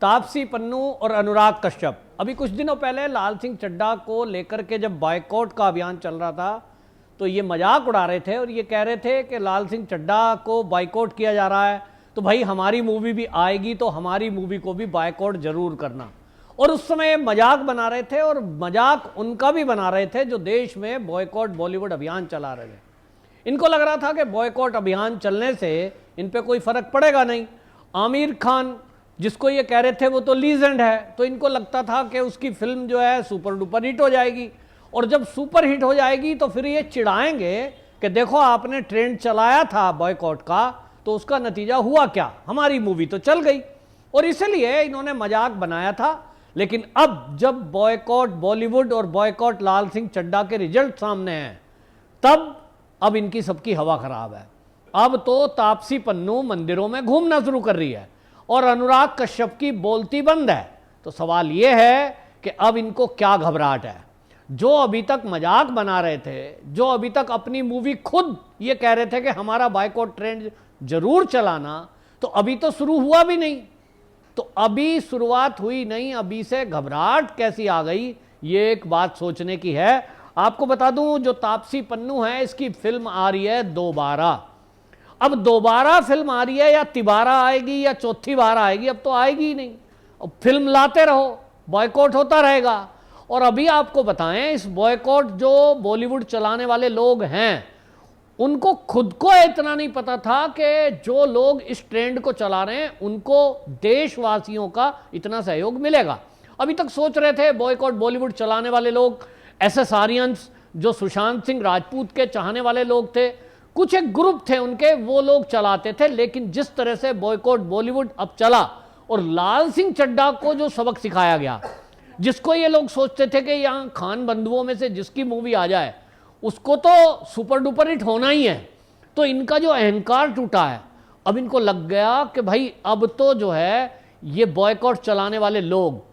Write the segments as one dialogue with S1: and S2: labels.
S1: तापसी पन्नू और अनुराग कश्यप अभी कुछ दिनों पहले लाल सिंह चड्ढा को लेकर के जब बायकॉट का अभियान चल रहा था तो ये मजाक उड़ा रहे थे और ये कह रहे थे कि लाल सिंह चड्ढा को बायकॉट किया जा रहा है तो भाई हमारी मूवी भी आएगी तो हमारी मूवी को भी बायकॉट जरूर करना। और उस समय मजाक बना रहे थे और मजाक उनका भी बना रहे थे जो देश में बॉयकॉट बॉलीवुड अभियान चला रहे थे। इनको लग रहा था कि बॉयकॉट अभियान चलने से इन पे कोई फर्क पड़ेगा नहीं। आमिर खान जिसको ये कह रहे थे वो तो लीजेंड है, तो इनको लगता था कि उसकी फिल्म जो है सुपर डुपर हिट हो जाएगी और जब सुपर हिट हो जाएगी तो फिर ये चिढ़ाएंगे कि देखो आपने ट्रेंड चलाया था बॉयकॉट का तो उसका नतीजा हुआ क्या, हमारी मूवी तो चल गई। और इसलिए इन्होंने मजाक बनाया था। लेकिन अब जब बॉयकॉट बॉलीवुड और बॉयकॉट लाल सिंह चड्ढा के रिजल्ट सामने हैं तब अब इनकी सबकी हवा खराब है। अब तो तापसी पन्नू मंदिरों में घूमना शुरू कर रही है और अनुराग कश्यप की बोलती बंद है। तो सवाल यह है कि अब इनको क्या घबराहट है। जो अभी तक मजाक बना रहे थे, जो अभी तक अपनी मूवी खुद ये कह रहे थे कि हमारा बायकॉट ट्रेंड जरूर चलाना, तो अभी तो शुरू हुआ भी नहीं। तो अभी शुरुआत हुई नहीं, अभी से घबराहट कैसी आ गई, ये एक बात सोचने की है। आपको बता दूं जो तापसी पन्नू है इसकी फिल्म आ रही है दोबारा। अब दोबारा फिल्म आ रही है या तिबारा आएगी या चौथी बार आएगी, अब तो आएगी ही नहीं। अब फिल्म लाते रहो, बॉयकॉट होता रहेगा। और अभी आपको बताएं इस बॉयकॉट जो बॉलीवुड चलाने वाले लोग हैं उनको खुद को इतना नहीं पता था कि जो लोग इस ट्रेंड को चला रहे हैं उनको देशवासियों का इतना सहयोग मिलेगा। अभी तक सोच रहे थे बॉयकॉट बॉलीवुड चलाने वाले लोग एसएसआरियंस जो सुशांत सिंह राजपूत के चाहने वाले लोग थे, कुछ एक ग्रुप थे उनके, वो लोग चलाते थे। लेकिन जिस तरह से बॉयकॉट बॉलीवुड अब चला और लाल सिंह चड्ढा को जो सबक सिखाया गया, जिसको ये लोग सोचते थे कि यहां खान बंधुओं में से जिसकी मूवी आ जाए उसको तो सुपर डुपर हिट होना ही है, तो इनका जो अहंकार टूटा है। अब इनको लग गया कि भाई अब तो जो है ये बॉयकॉट चलाने वाले लोग,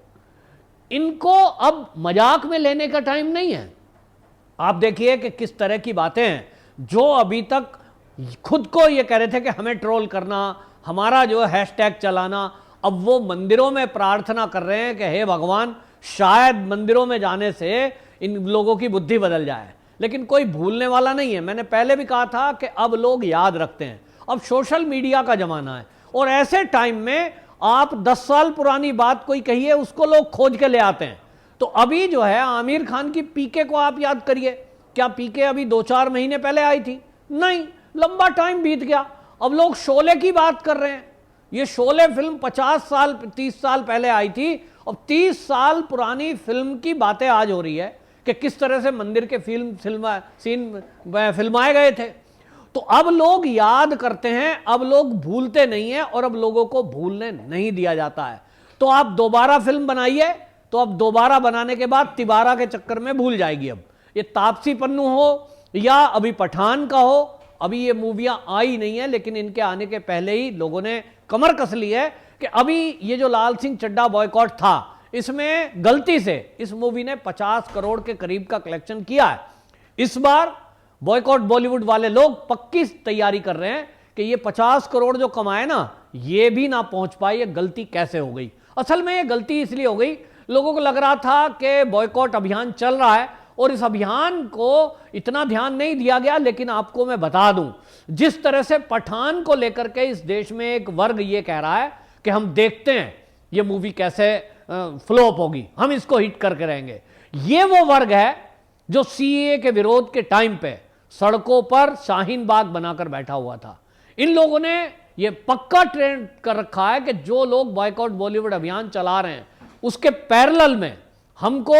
S1: इनको अब मजाक में लेने का टाइम नहीं है। आप देखिए कि किस तरह की बातें हैं। जो अभी तक खुद को ये कह रहे थे कि हमें ट्रोल करना, हमारा जो हैशटैग चलाना, अब वो मंदिरों में प्रार्थना कर रहे हैं कि हे भगवान शायद मंदिरों में जाने से इन लोगों की बुद्धि बदल जाए। लेकिन कोई भूलने वाला नहीं है। मैंने पहले भी कहा था कि अब लोग याद रखते हैं। अब सोशल मीडिया का जमाना है और ऐसे टाइम में आप 10 साल पुरानी बात कोई कही है उसको लोग खोज के ले आते हैं। तो अभी जो है आमिर खान की पीके को आप याद करिए, क्या पीके अभी 2-4 महीने पहले आई थी? नहीं, लंबा टाइम बीत गया। अब लोग शोले की बात कर रहे हैं। ये शोले फिल्म 50 साल 30 साल पहले आई थी। अब 30 साल पुरानी फिल्म की बातें आज हो रही है कि किस तरह से मंदिर के सीन फिल्माए गए थे। तो अब लोग याद करते हैं, अब लोग भूलते नहीं हैं और अब लोगों को भूलने नहीं दिया जाता है। तो आप दोबारा फिल्म बनाइए, तो अब दोबारा बनाने के बाद तिबारा के चक्कर में भूल जाएगी। अब ये तापसी पन्नू हो या अभी पठान का हो, अभी ये मूवियां आई नहीं है, लेकिन इनके आने के पहले ही लोगों ने कमर कस ली है कि अभी ये जो लाल सिंह चड्ढा बॉयकॉट था इसमें गलती से इस मूवी ने 50 करोड़ के करीब का कलेक्शन किया है। इस बार बॉयकॉट बॉलीवुड वाले लोग पक्की तैयारी कर रहे हैं कि ये 50 करोड़ जो कमाए ना, ये भी ना पहुंच पाए। ये गलती कैसे हो गई? असल में ये गलती इसलिए हो गई, लोगों को लग रहा था कि बॉयकॉट अभियान चल रहा है और इस अभियान को इतना ध्यान नहीं दिया गया। लेकिन आपको मैं बता दूं, जिस तरह से पठान को लेकर के इस देश में एक वर्ग ये कह रहा है कि हम देखते हैं ये मूवी कैसे फ्लॉप होगी, हम इसको हिट करके रहेंगे, ये वो वर्ग है जो सीएए के विरोध के टाइम पे सड़कों पर शाहीन बाग बनाकर बैठा हुआ था। इन लोगों ने ये पक्का ट्रेंड कर रखा है कि जो लोग बॉयकॉट बॉलीवुड अभियान चला रहे हैं उसके पैरेलल में हमको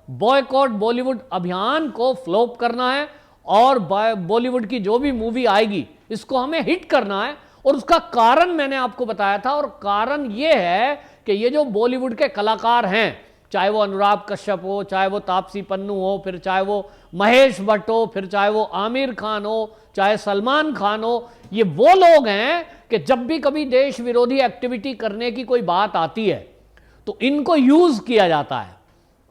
S1: बॉयकॉट बॉलीवुड अभियान को फ्लॉप करना है और बॉलीवुड की जो भी मूवी आएगी इसको हमें हिट करना है। और उसका कारण मैंने आपको बताया था, और कारण यह है कि ये जो बॉलीवुड के कलाकार हैं, चाहे वो अनुराग कश्यप हो, चाहे वो तापसी पन्नू हो, फिर चाहे वो महेश भट्ट हो, फिर चाहे वो आमिर खान हो, चाहे सलमान खान हो, ये वो लोग हैं कि जब भी कभी देश विरोधी एक्टिविटी करने की कोई बात आती है तो इनको यूज किया जाता है।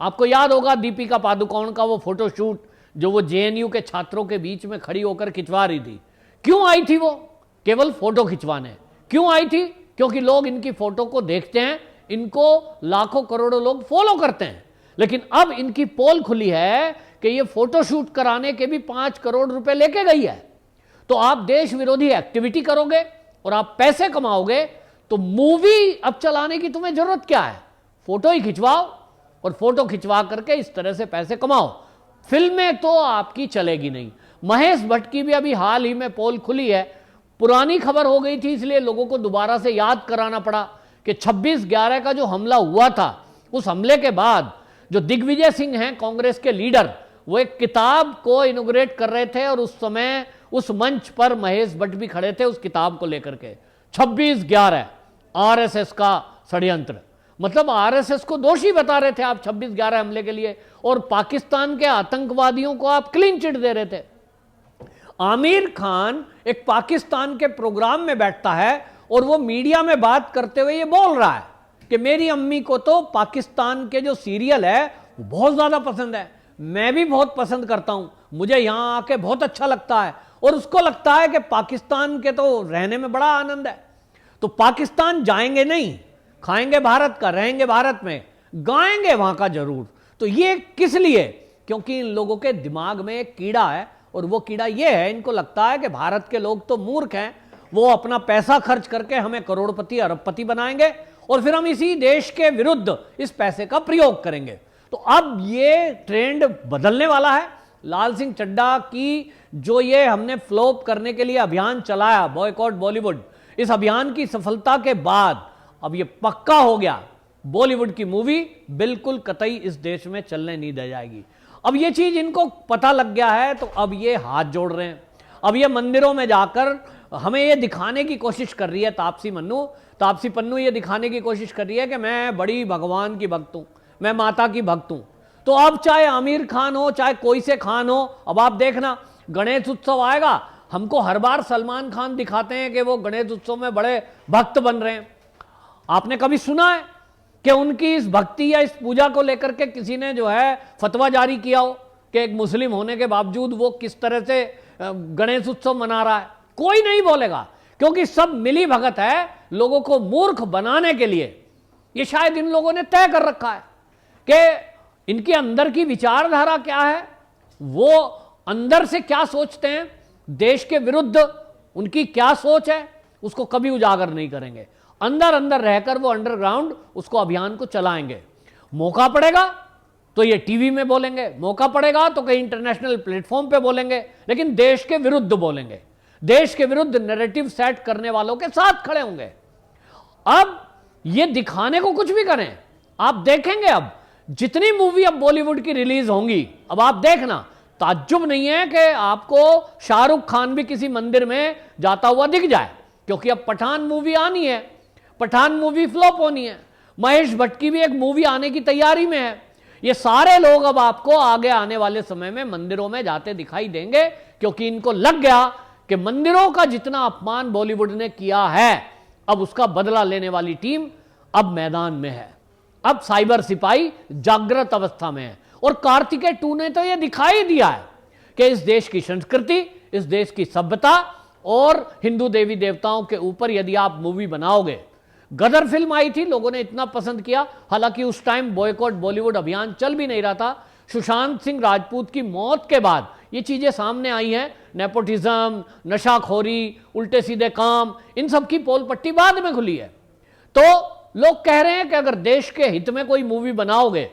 S1: आपको याद होगा दीपिका पादुकोण का वो फोटोशूट जो वो जेएनयू के छात्रों के बीच में खड़ी होकर खिंचवा रही थी। क्यों आई थी वो? केवल फोटो खिंचवाने। क्यों आई थी? क्योंकि लोग इनकी फोटो को देखते हैं, इनको लाखों करोड़ों लोग फॉलो करते हैं। लेकिन अब इनकी पोल खुली है कि ये फोटोशूट कराने के भी 5 करोड़ रुपए लेके गई है। तो आप देश विरोधी एक्टिविटी करोगे और आप पैसे कमाओगे, तो मूवी अब चलाने की तुम्हें जरूरत क्या है? फोटो ही खिंचवाओ और फोटो खिंचवा करके इस तरह से पैसे कमाओ। फिल्में तो आपकी चलेगी नहीं। महेश भट्ट की भी अभी हाल ही में पोल खुली है, पुरानी खबर हो गई थी इसलिए लोगों को दोबारा से याद कराना पड़ा कि 26/11 का जो हमला हुआ था, उस हमले के बाद जो दिग्विजय सिंह हैं कांग्रेस के लीडर, वो एक किताब को इनोग्रेट कर रहे थे और उस समय उस मंच पर महेश भट्ट भी खड़े थे उस किताब को लेकर के। 26/11 आरएसएस का षड्यंत्र, मतलब आरएसएस को दोषी बता रहे थे आप 26/11 हमले के लिए, और पाकिस्तान के आतंकवादियों को आप क्लीन चिट दे रहे थे। आमिर खान एक पाकिस्तान के प्रोग्राम में बैठता है और वो मीडिया में बात करते हुए ये बोल रहा है कि मेरी अम्मी को तो पाकिस्तान के जो सीरियल है वो बहुत ज्यादा पसंद है, मैं भी बहुत पसंद करता हूं, मुझे यहां आके बहुत अच्छा लगता है, और उसको लगता है कि पाकिस्तान के तो रहने में बड़ा आनंद है। तो पाकिस्तान जाएंगे नहीं, खाएंगे भारत का, रहेंगे भारत में, गाएंगे वहां का जरूर। तो ये किस लिए? क्योंकि इन लोगों के दिमाग में एक कीड़ा है, और वो कीड़ा ये है, इनको लगता है कि भारत के लोग तो मूर्ख हैं, वो अपना पैसा खर्च करके हमें करोड़पति अरबपति बनाएंगे और फिर हम इसी देश के विरुद्ध इस पैसे का प्रयोग करेंगे। तो अब ये ट्रेंड बदलने वाला है। लाल सिंह चड्ढा की जो ये हमने फ्लॉप करने के लिए अभियान चलाया, बॉयकॉट बॉलीवुड, इस अभियान की सफलता के बाद अब ये पक्का हो गया, बॉलीवुड की मूवी बिल्कुल कतई इस देश में चलने नहीं दी जाएगी। अब ये चीज इनको पता लग गया है, तो अब ये हाथ जोड़ रहे हैं। अब ये मंदिरों में जाकर हमें ये दिखाने की कोशिश कर रही है तापसी पन्नू ये दिखाने की कोशिश कर रही है कि मैं बड़ी भगवान की भक्त हूं, मैं माता की भक्त हूं। तो अब चाहे आमिर खान हो, चाहे कोई से खान हो, अब आप देखना गणेश उत्सव आएगा, हमको हर बार सलमान खान दिखाते हैं कि वो गणेश उत्सव में बड़े भक्त बन रहे हैं। आपने कभी सुना है कि उनकी इस भक्ति या इस पूजा को लेकर के किसी ने जो है फतवा जारी किया हो कि एक मुस्लिम होने के बावजूद वो किस तरह से गणेश उत्सव मना रहा है? कोई नहीं बोलेगा, क्योंकि सब मिली भगत है लोगों को मूर्ख बनाने के लिए। ये शायद इन लोगों ने तय कर रखा है कि इनके अंदर की विचारधारा क्या है, वो अंदर से क्या सोचते हैं, देश के विरुद्ध उनकी क्या सोच है, उसको कभी उजागर नहीं करेंगे। अंदर अंदर रहकर वो अंडरग्राउंड उसको अभियान को चलाएंगे। मौका पड़ेगा तो ये टीवी में बोलेंगे, मौका पड़ेगा तो कहीं इंटरनेशनल प्लेटफॉर्म पे बोलेंगे, लेकिन देश के विरुद्ध बोलेंगे, देश के विरुद्ध नैरेटिव सेट करने वालों के साथ खड़े होंगे। अब ये दिखाने को कुछ भी करें, आप देखेंगे अब जितनी मूवी अब बॉलीवुड की रिलीज होंगी, अब आप देखना, ताज्जुब नहीं है कि आपको शाहरुख खान भी किसी मंदिर में जाता हुआ दिख जाए, क्योंकि अब पठान मूवी आनी है, पठान मूवी फ्लॉप होनी है, महेश भट्ट की भी एक मूवी आने की तैयारी में है। ये सारे लोग अब आपको आगे आने वाले समय में मंदिरों में जाते दिखाई देंगे, क्योंकि इनको लग गया कि मंदिरों का जितना अपमान बॉलीवुड ने किया है, अब उसका बदला लेने वाली टीम अब मैदान में है। अब साइबर सिपाही जागृत अवस्था में है, और कार्तिकेय 2 ने तो यह दिखाई दिया है कि इस देश की संस्कृति, इस देश की सभ्यता और हिंदू देवी देवताओं के ऊपर यदि आप मूवी बनाओगे। गदर फिल्म आई थी, लोगों ने इतना पसंद किया, हालांकि उस टाइम बॉयकॉट बॉलीवुड अभियान चल भी नहीं रहा था। सुशांत सिंह राजपूत की मौत के बाद ये चीजें सामने आई हैं, नेपोटिज्म, नशाखोरी, उल्टे सीधे काम, इन सब की पोल पट्टी बाद में खुली है। तो लोग कह रहे हैं कि अगर देश के हित में कोई मूवी बनाओगे,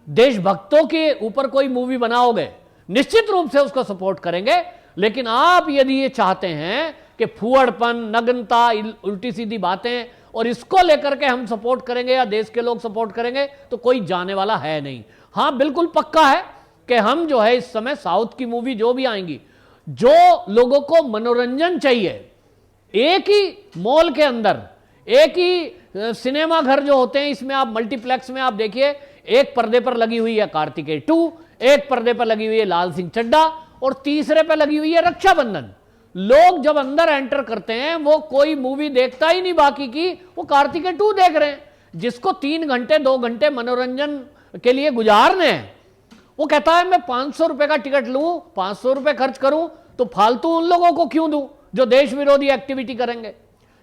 S1: देशभक्तों के ऊपर कोई मूवी बनाओगे, निश्चित रूप से उसको सपोर्ट करेंगे। लेकिन आप यदि ये चाहते हैं कि फुअड़पन, नग्नता, उल्टी सीधी बातें और इसको लेकर के हम सपोर्ट करेंगे या देश के लोग सपोर्ट करेंगे, तो कोई जाने वाला है नहीं। हाँ, बिल्कुल पक्का है कि हम जो है इस समय साउथ की मूवी जो भी आएंगी, जो लोगों को मनोरंजन चाहिए, एक ही मॉल के अंदर, एक ही सिनेमा घर जो होते हैं, इसमें आप मल्टीप्लेक्स में आप देखिए, एक पर्दे पर लगी हुई है कार्तिकेय 2, एक पर्दे पर लगी हुई है लाल सिंह चड्ढा, और तीसरे पर लगी हुई है रक्षाबंधन। लोग जब अंदर एंटर करते हैं, वो कोई मूवी देखता ही नहीं बाकी की, वो कार्तिकेय 2 देख रहे हैं। जिसको 3 घंटे 2 घंटे मनोरंजन के लिए गुजारने हैं, वो कहता है मैं 500 रुपए का टिकट लूं, 500 रुपए खर्च करूं, तो फालतू उन लोगों को क्यों दूं जो देश विरोधी एक्टिविटी करेंगे,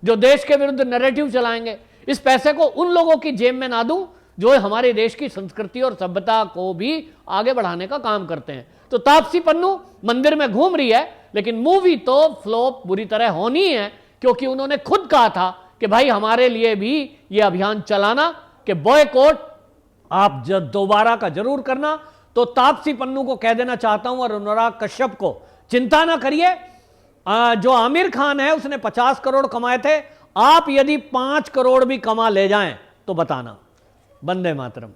S1: जो देश के विरुद्ध नैरेटिव चलाएंगे। इस पैसे को उन लोगों की जेब में ना दूं जो हमारे देश की संस्कृति और सभ्यता को भी आगे बढ़ाने का काम करते हैं। तो तापसी पन्नू मंदिर में घूम रही है, लेकिन मूवी तो फ्लॉप बुरी तरह होनी है, क्योंकि उन्होंने खुद कहा था कि भाई हमारे लिए भी यह अभियान चलाना कि बॉयकॉट आप जब दोबारा का जरूर करना। तो तापसी पन्नू को कह देना चाहता हूं और अनुराग कश्यप को, चिंता ना करिए, जो आमिर खान है उसने 50 करोड़ कमाए थे, आप यदि 5 करोड़ भी कमा ले जाएं तो बताना। वंदे मातरम।